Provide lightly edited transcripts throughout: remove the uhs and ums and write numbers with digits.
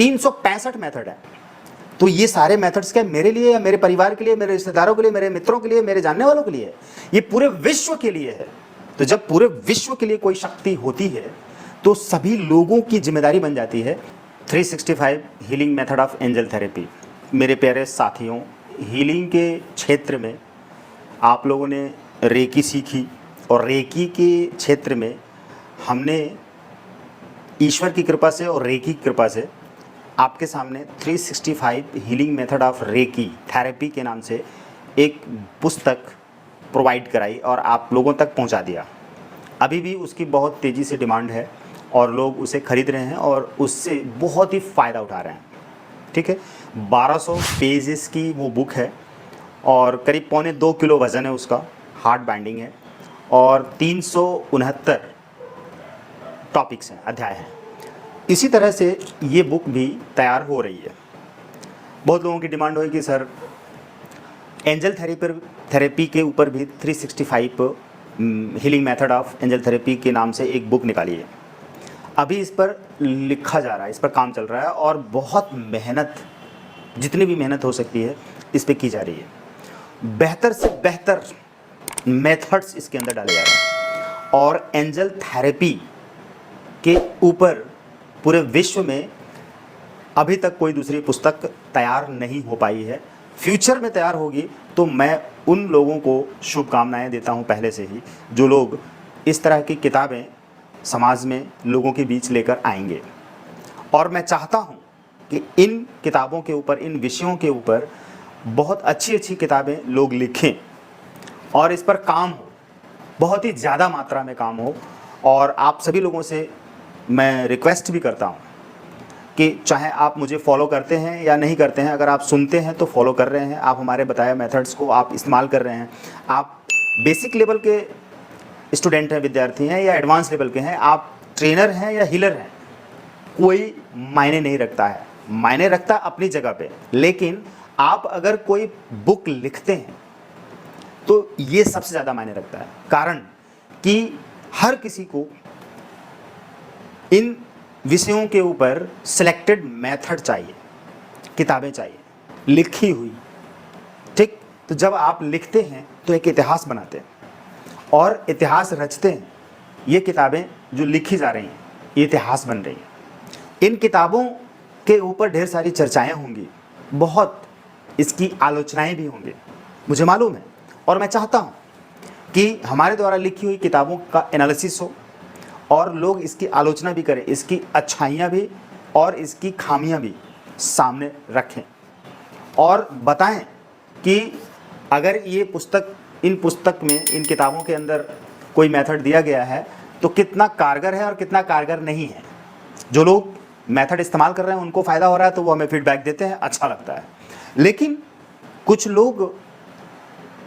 365 method है। तो ये सारे मेथड्स क्या मेरे लिए या मेरे परिवार के लिए, मेरे रिश्तेदारों के लिए, मेरे मित्रों के लिए, मेरे जानने वालों के लिए है? ये पूरे विश्व के लिए है। तो जब पूरे विश्व के लिए कोई शक्ति होती है तो सभी लोगों की जिम्मेदारी बन जाती है। 365 healing method of angel therapy. मेरे प्यारे साथियों, हीलिंग के क्षेत्र में आप लोगों ने रेकी सीखी और रेकी के क्षेत्र में हमने ईश्वर की कृपा से और रेकी की कृपा से आपके सामने 365 healing method of reiki therapy के नाम से एक पुस्तक प्रोवाइड कराई और आप लोगों तक पहुंचा दिया। अभी भी उसकी बहुत तेज़ी से डिमांड है और लोग उसे खरीद रहे हैं और उससे बहुत ही फ़ायदा उठा रहे हैं। ठीक है, 1200 पेजेस की वो बुक है और करीब 1.25 किलो वज़न है उसका, हार्ड बाइंडिंग है और 369 टॉपिक्स हैं, अध्याय हैं। इसी तरह से ये बुक भी तैयार हो रही है। बहुत लोगों की डिमांड हुई कि सर एंजल थेरेपी के ऊपर भी 365 healing method of angel therapy के नाम से एक बुक निकाली है। अभी इस पर लिखा जा रहा है, इस पर काम चल रहा है और बहुत मेहनत, जितनी भी मेहनत हो सकती है इस पर की जा रही है। बेहतर से बेहतर मेथड्स इसके अंदर डाले जा रहे हैं और एंजल थेरेपी के ऊपर पूरे विश्व में अभी तक कोई दूसरी पुस्तक तैयार नहीं हो पाई है। फ्यूचर में तैयार होगी तो मैं उन लोगों को शुभकामनाएं देता हूं पहले से ही, जो लोग इस तरह की किताबें समाज में लोगों के बीच लेकर आएंगे। और मैं चाहता हूं कि इन किताबों के ऊपर, इन विषयों के ऊपर बहुत अच्छी अच्छी किताबें लोग लिखें और इस पर काम हो, बहुत ही ज़्यादा मात्रा में काम हो। और आप सभी लोगों से मैं रिक्वेस्ट भी करता हूं कि चाहे आप मुझे फॉलो करते हैं या नहीं करते हैं, अगर आप सुनते हैं तो फॉलो कर रहे हैं, आप हमारे बताए मेथड्स को आप इस्तेमाल कर रहे हैं, आप बेसिक लेवल के स्टूडेंट हैं, विद्यार्थी हैं या एडवांस लेवल के हैं, आप ट्रेनर हैं या हीलर हैं, कोई मायने नहीं रखता है। मायने रखता अपनी जगह पे, लेकिन आप अगर कोई बुक लिखते हैं तो ये सबसे ज़्यादा मायने रखता है। कारण कि हर किसी को इन विषयों के ऊपर सिलेक्टेड मेथड चाहिए, किताबें चाहिए लिखी हुई। ठीक, तो जब आप लिखते हैं तो एक इतिहास बनाते हैं और इतिहास रचते हैं। ये किताबें जो लिखी जा रही हैं ये इतिहास बन रही हैं। इन किताबों के ऊपर ढेर सारी चर्चाएं होंगी, बहुत इसकी आलोचनाएं भी होंगी, मुझे मालूम है। और मैं चाहता हूं कि हमारे द्वारा लिखी हुई किताबों का एनालिसिस हो और लोग इसकी आलोचना भी करें, इसकी अच्छाइयाँ भी और इसकी खामियाँ भी सामने रखें और बताएं कि अगर ये पुस्तक, इन पुस्तक में, इन किताबों के अंदर कोई मेथड दिया गया है तो कितना कारगर है और कितना कारगर नहीं है। जो लोग मेथड इस्तेमाल कर रहे हैं उनको फ़ायदा हो रहा है तो वो हमें फीडबैक देते हैं, अच्छा लगता है। लेकिन कुछ लोग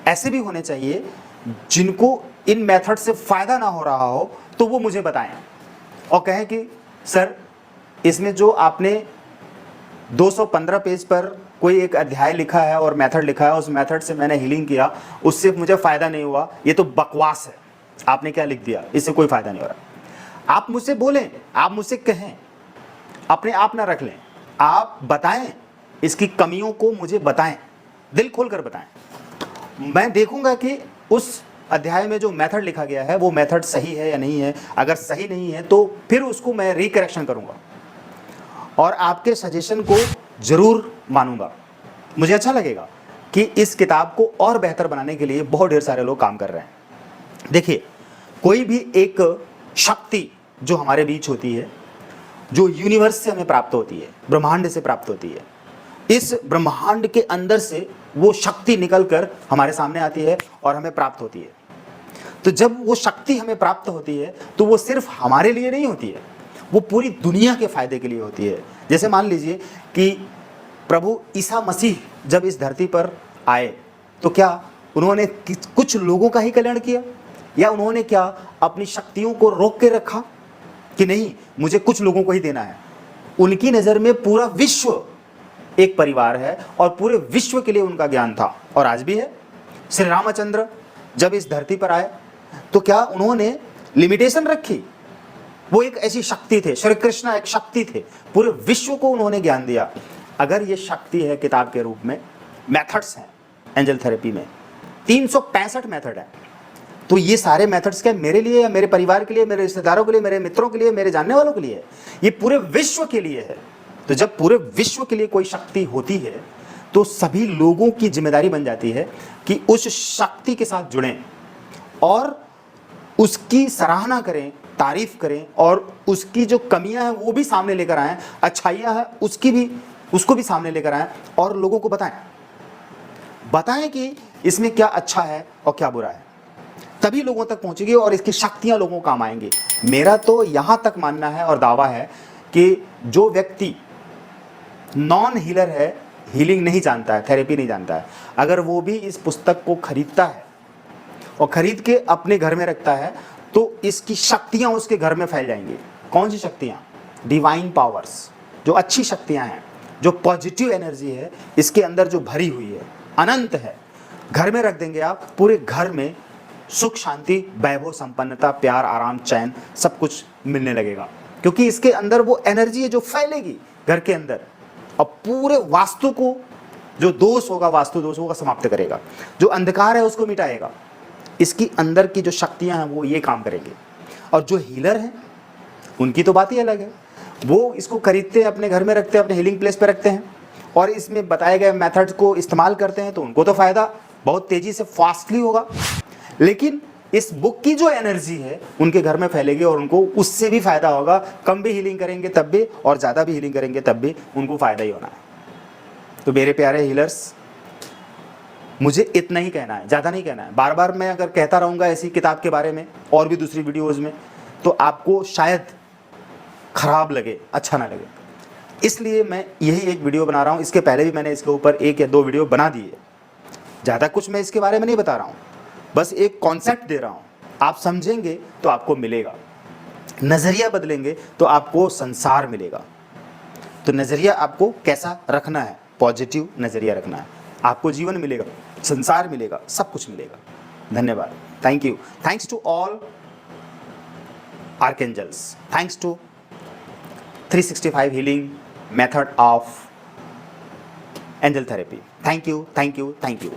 ऐसे भी होने चाहिए जिनको इन मेथड से फ़ायदा ना हो रहा हो तो वो मुझे बताएं और कहें कि सर इसमें जो आपने 215 पेज पर कोई एक अध्याय लिखा है और मेथड लिखा है, उस मेथड से मैंने हीलिंग किया, उससे मुझे फ़ायदा नहीं हुआ, ये तो बकवास है, आपने क्या लिख दिया, इससे कोई फ़ायदा नहीं हो रहा। आप मुझसे बोलें, आप मुझसे कहें, अपने आप ना रख लें, आप बताएं, इसकी कमियों को मुझे बताएं, दिल खोल कर बताएं। मैं देखूंगा कि उस अध्याय में जो मेथड लिखा गया है वो मेथड सही है या नहीं है। अगर सही नहीं है तो फिर उसको मैं रिकरेक्शन करूंगा और आपके सजेशन को ज़रूर मानूंगा। मुझे अच्छा लगेगा कि इस किताब को और बेहतर बनाने के लिए बहुत ढेर सारे लोग काम कर रहे हैं। देखिए, कोई भी एक शक्ति जो हमारे बीच होती है, जो यूनिवर्स से हमें प्राप्त होती है, ब्रह्मांड से प्राप्त होती है, इस ब्रह्मांड के अंदर से वो शक्ति निकलकर हमारे सामने आती है और हमें प्राप्त होती है। तो जब वो शक्ति हमें प्राप्त होती है तो वो सिर्फ हमारे लिए नहीं होती है, वो पूरी दुनिया के फायदे के लिए होती है। जैसे मान लीजिए कि प्रभु ईसा मसीह जब इस धरती पर आए तो क्या उन्होंने कुछ लोगों का ही कल्याण किया या उन्होंने क्या अपनी शक्तियों को रोक के रखा कि नहीं मुझे कुछ लोगों को ही देना है? उनकी नज़र में पूरा विश्व एक परिवार है और पूरे विश्व के लिए उनका ज्ञान था और आज भी है। श्री रामचंद्र जब इस धरती पर आए तो क्या उन्होंने लिमिटेशन रखी वो एक ऐसी शक्ति थे, श्री कृष्ण एक शक्ति थे, पूरे विश्व को उन्होंने ज्ञान दिया। अगर ये शक्ति है किताब के रूप में, मेथड्स हैं एंजल थेरेपी में 365 मेथड है, तो ये सारे मेथड्स क्या मेरे लिए या मेरे परिवार के लिए, मेरे रिश्तेदारों के लिए, मेरे मित्रों के लिए, मेरे जानने वालों के लिए, ये पूरे विश्व के लिए है। तो जब पूरे विश्व के लिए कोई शक्ति होती है तो सभी लोगों की जिम्मेदारी बन जाती है कि उस शक्ति के साथ जुड़ें और उसकी सराहना करें, तारीफ करें और उसकी जो कमियां हैं वो भी सामने लेकर आएं, अच्छाइयां हैं उसको भी सामने लेकर आएं और लोगों को बताएं कि इसमें क्या अच्छा है और क्या बुरा है। तभी लोगों तक पहुंचेगी और इसकी शक्तियां लोगों को काम आएंगी। मेरा तो यहां तक मानना है और दावा है कि जो व्यक्ति नॉन हीलर है, हीलिंग नहीं जानता है, थेरेपी नहीं जानता है, अगर वो भी इस पुस्तक को खरीदता है और खरीद के अपने घर में रखता है तो इसकी शक्तियां उसके घर में फैल जाएंगी। कौन सी शक्तियां? डिवाइन पावर्स, जो अच्छी शक्तियां हैं, जो पॉजिटिव एनर्जी है इसके अंदर जो भरी हुई है, अनंत है। घर में रख देंगे आप, पूरे घर में सुख, शांति, वैभव, संपन्नता, प्यार, आराम, चैन सब कुछ मिलने लगेगा, क्योंकि इसके अंदर वो एनर्जी है जो फैलेगी घर के अंदर और पूरे वास्तु को, जो दोष होगा, वास्तु दोषों का समाप्त करेगा, जो अंधकार है उसको मिटाएगा। इसकी अंदर की जो शक्तियां हैं वो ये काम करेंगे। और जो हीलर हैं उनकी तो बात ही अलग है, वो इसको खरीदते हैं, अपने घर में रखते हैं, अपने हीलिंग प्लेस पे रखते हैं और इसमें बताए गए मेथड्स को इस्तेमाल करते हैं, तो उनको तो फायदा बहुत तेजी से, फास्टली होगा। लेकिन इस बुक की जो एनर्जी है उनके घर में फैलेगी और उनको उससे भी फायदा होगा। कम भी हीलिंग करेंगे तब भी और ज़्यादा भी हीलिंग करेंगे तब भी उनको फायदा ही होना है। तो मेरे प्यारे हीलर्स, मुझे इतना ही कहना है, ज़्यादा नहीं कहना है। बार बार मैं अगर कहता रहूँगा ऐसी किताब के बारे में और भी दूसरी वीडियोज़ में, तो आपको शायद खराब लगे, अच्छा ना लगे। इसलिए मैं यही एक वीडियो बना रहा हूँ। इसके पहले भी मैंने इसके ऊपर 1 या 2 वीडियो बना दिए। ज़्यादा कुछ मैं इसके बारे में नहीं बता रहा हूँ, बस एक कॉन्सेप्ट दे रहा हूँ। आप समझेंगे तो आपको मिलेगा, नज़रिया बदलेंगे तो आपको संसार मिलेगा। तो नज़रिया आपको कैसा रखना है? पॉजिटिव नज़रिया रखना है, आपको जीवन मिलेगा, संसार मिलेगा, सब कुछ मिलेगा। धन्यवाद, thank you, thanks to all archangels, thanks to 365 healing method of angel therapy. Thank you, thank you, thank you.